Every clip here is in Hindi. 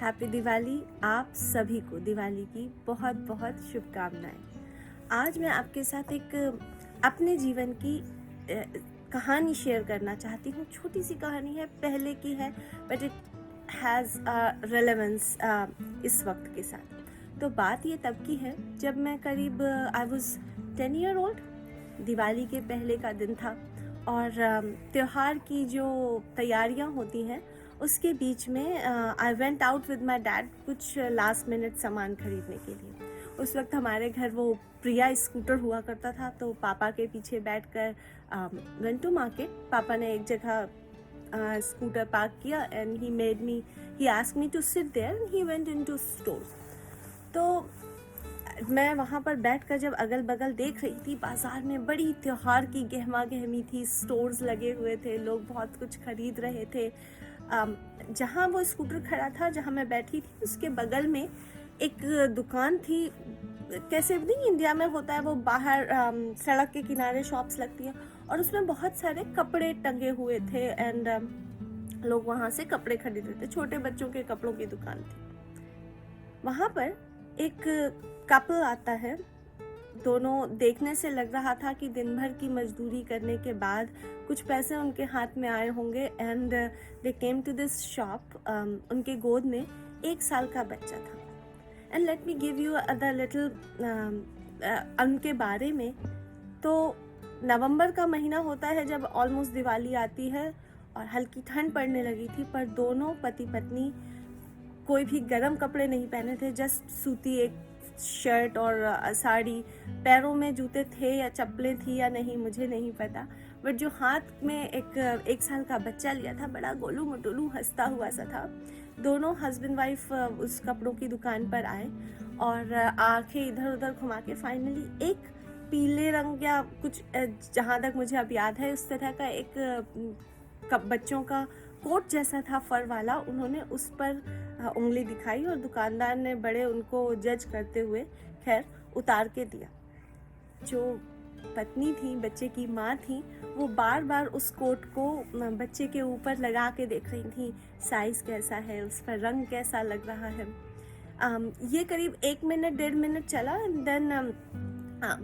हैप्पी दिवाली। आप सभी को दिवाली की बहुत बहुत शुभकामनाएं। आज मैं आपके साथ एक अपने जीवन की कहानी शेयर करना चाहती हूँ। छोटी सी कहानी है, पहले की है, बट इट हैज़ रेलेवेंस इस वक्त के साथ। तो बात ये तब की है जब मैं करीब I was 10 year old. Diwali के पहले का दिन था और त्यौहार की जो तैयारियां होती हैं उसके बीच में I went out with my dad कुछ लास्ट मिनट सामान खरीदने के लिए। उस वक्त हमारे घर वो प्रिया स्कूटर हुआ करता था, तो पापा के पीछे बैठकर वेंट टू मार्केट। पापा ने एक जगह स्कूटर पार्क किया and he asked me to sit there and he went into store. तो मैं वहाँ पर बैठकर जब अगल बगल देख रही थी, बाजार में बड़ी त्योहार की गहमा गहमी थी, स्टोर्स लगे हुए थे, लोग बहुत कुछ खरीद रहे थे। जहाँ वो स्कूटर खड़ा था, जहाँ मैं बैठी थी, उसके बगल में एक दुकान थी। कैसे नहीं इंडिया में होता है, वो बाहर सड़क के किनारे शॉप्स लगती हैं और उसमें बहुत सारे कपड़े टंगे हुए थे एंड लोग वहाँ से कपड़े खरीद रहे थे। छोटे बच्चों के कपड़ों की दुकान थी। वहाँ पर एक कपल आता है। दोनों देखने से लग रहा था कि दिन भर की मजदूरी करने के बाद कुछ पैसे उनके हाथ में आए होंगे and they came to this shop. उनके गोद में 1 साल का बच्चा था। And let me give you other little उनके बारे में। तो नवंबर का महीना होता है जब ऑलमोस्ट दिवाली आती है और हल्की ठंड पड़ने लगी थी, पर दोनों पति पत्नी कोई भी गर्म कपड़े नहीं पहने थे, जस्ट सूती एक शर्ट और साड़ी। पैरों में जूते थे या चप्पलें थी या नहीं, मुझे नहीं पता, बट जो हाथ में एक साल का बच्चा लिया था, बड़ा गोलू मटोलू हंसता हुआ सा था। दोनों हस्बैंड वाइफ उस कपड़ों की दुकान पर आए और आंखें इधर उधर घुमा के फाइनली एक पीले रंग या कुछ, जहाँ तक मुझे अब याद है, उस तरह का एक बच्चों का कोट जैसा था, फर वाला। उन्होंने उस पर उंगली दिखाई और दुकानदार ने बड़े उनको जज करते हुए खैर उतार के दिया। जो पत्नी थी, बच्चे की माँ थी, वो बार बार उस कोट को बच्चे के ऊपर लगा के देख रही थी, साइज कैसा है, उस पर रंग कैसा लग रहा है। ये करीब 1 मिनट 1.5 मिनट चला and then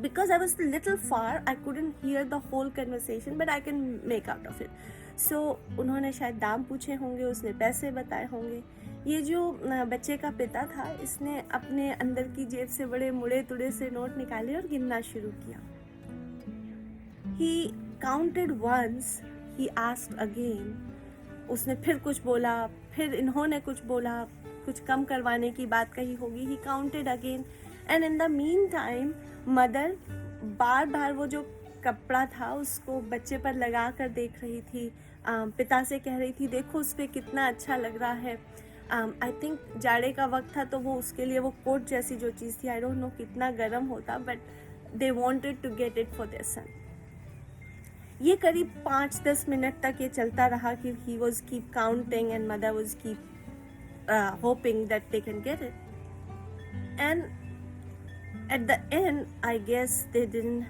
because I was a little far, I couldn't hear the whole conversation, but I can make out of it. So उन्होंने शायद दाम पूछे होंगे, उसने पैसे बताए होंगे। ये जो बच्चे का पिता था, इसने अपने अंदर की जेब से बड़े मुड़े तुड़े से नोट निकाले और गिनना शुरू किया। He counted once, he asked again. उसने फिर कुछ बोला, फिर इन्होंने कुछ बोला, कुछ कम करवाने की बात कही होगी। He counted again and in the meantime mother बार बार वो जो कपड़ा था उसको बच्चे पर लगा कर देख रही थी। पिता से कह रही थी, देखो उस पर कितना अच्छा लग रहा है। आई थिंक जाड़े का वक्त था, तो वो उसके लिए वो कोट जैसी जो चीज़ थी, आई डोंट नो कितना गर्म होता, but they wanted to get it for their son. ये करीब 5-10 मिनट तक ये चलता रहा कि he was keep counting and mother was keep hoping that they can get it. And at the end, I guess they didn't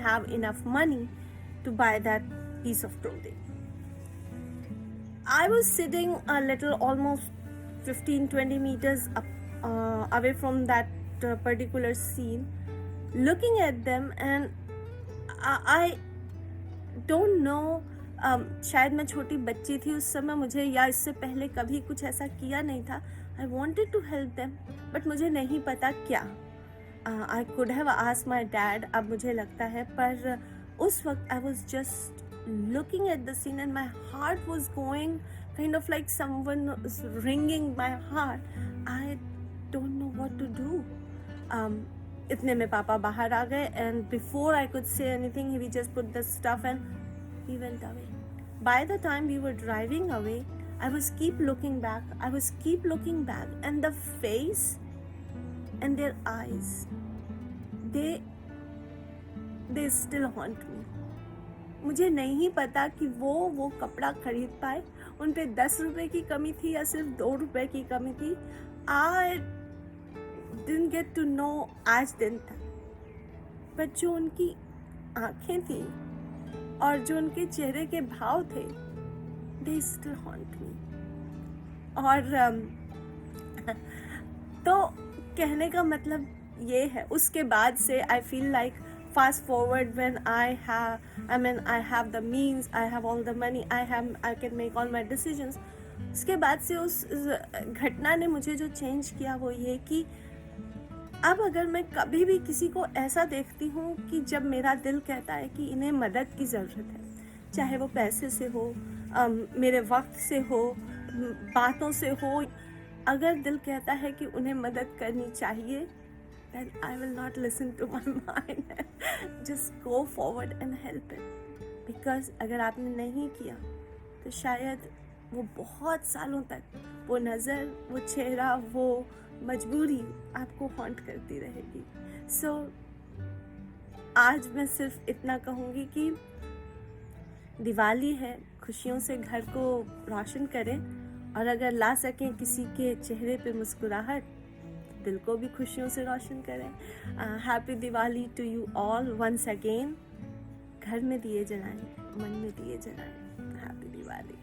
have enough money to buy that piece of clothing. I was sitting a little, almost 15-20 meters up, away from that particular scene, looking at them, and I don't know, शायद मैं छोटी बच्ची थी उस समय, मुझे या इससे पहले कभी कुछ ऐसा किया नहीं था। I wanted to help them, but मुझे नहीं पता क्या। I could have asked my dad, अब मुझे लगता है, पर उस वक्त I was just looking at the scene and my heart was going kind of like someone was ringing my heart. I don't know what to do. इतने में पापा बाहर आ गए and before I could say anything, he just put the stuff and he went away. By the time we were driving away, I was keep looking back, and the face and their eyes, they still haunt me. मुझे नहीं पता कि वो कपड़ा खरीद पाए। उन पे 10 रुपए की कमी थी या सिर्फ 2 रुपए की कमी थी। I didn't get to know आज दिन तक, पर जो उनकी आंखें थी और जो उनके चेहरे के भाव थे, they still haunt me. और तो कहने का मतलब ये है, उसके बाद से I feel like fast forward when I have the means, I have all the money, I can make all my decisions. उसके बाद से उस घटना ने मुझे जो चेंज किया वो ये कि अब अगर मैं कभी भी किसी को ऐसा देखती हूँ कि जब मेरा दिल कहता है कि इन्हें मदद की ज़रूरत है, चाहे वो पैसे से हो, मेरे वक्त से हो, बातों से हो, अगर दिल कहता है कि उन्हें मदद करनी चाहिए, then I will not listen to my mind. Just go forward and help it. Because अगर आपने नहीं किया तो शायद वो बहुत सालों तक वो नज़र, वो चेहरा, वो मजबूरी आपको हॉन्ट करती रहेगी। सो आज मैं सिर्फ इतना कहूँगी कि दिवाली है, खुशियों से घर को रोशन करें, और अगर ला सकें किसी के चेहरे पे मुस्कुराहट, दिल को भी खुशियों से रोशन करें। Happy Diwali to you all once again. घर में दिए जलाएं, मन में दिए जलाएं। हैप्पी दिवाली।